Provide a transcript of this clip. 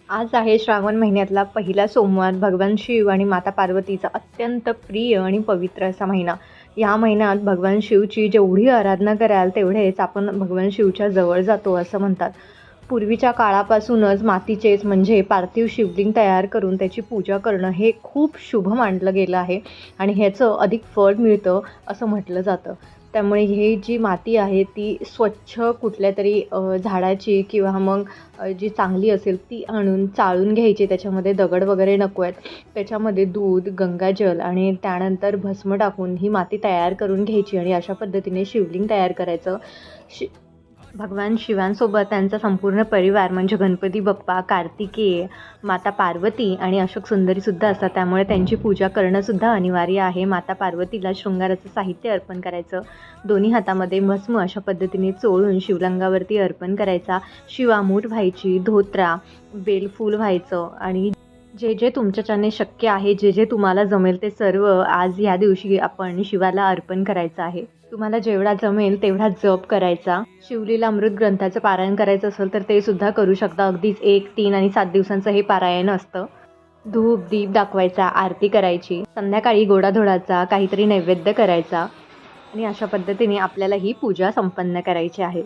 आज आहे श्रावण महिन्यातला पहिला सोमवार. भगवान शिव आणि माता पार्वतीचा अत्यंत प्रिय आणि पवित्र असा महिना. या महिन्यात भगवान शिवची जेवढी आराधना कराल तेवढेच आपण भगवान शिवच्या जवळ जातो असं म्हणतात. पूर्वीच्या काळापासूनच मातीचेच म्हणजे पार्थिव शिवलिंग तयार करून त्याची पूजा करणं हे खूप शुभ मानलं गेलं आहे आणि ह्याचं अधिक फळ मिळतं असं म्हटलं जातं. त्यामुळे ही जी माती आहे ती स्वच्छ कुठल्यातरी झाडाची किंवा मग जी चांगली असेल ती आणून चाळून घ्यायची. त्याच्यामध्ये दगड वगैरे नको आहेत. त्याच्यामध्ये दूध, गंगाजल आणि त्यानंतर भस्म टाकून ही माती तयार करून घ्यायची आणि अशा पद्धतीने शिवलिंग तयार करायचं. भगवान शिवांसोबत त्यांचा संपूर्ण परिवार म्हणजे गणपती बाप्पा, कार्तिकेय, माता पार्वती आणि अशोक सुंदरीसुद्धा असतात. त्यामुळे त्यांची पूजा करणंसुद्धा अनिवार्य आहे. माता पार्वतीला शृंगाराचं साहित्य अर्पण करायचं. दोन्ही हातामध्ये भस्म अशा पद्धतीने चोळून शिवलिंगावरती अर्पण करायचा. शिवामूठ व्हायची, धोत्रा, बेलफूल व्हायचं आणि जे जे तुमच्याच्याने शक्य आहे, जे जे तुम्हाला जमेल ते सर्व आज या दिवशी आपण शिवाला अर्पण करायचं आहे. तुम्हाला जेवढा जमेल तेवढा जप करायचा. शिवलीला अमृत ग्रंथाचं पारायण करायचं असेल तर ते सुद्धा करू शकता. अगदीच 1, 3 आणि 7 दिवसांचं हे पारायण असतं. धूप दीप दाखवायचा, आरती करायची, संध्याकाळी गोडाधोडाचा काहीतरी नैवेद्य करायचा आणि अशा पद्धतीने आपल्याला ही पूजा संपन्न करायची आहे.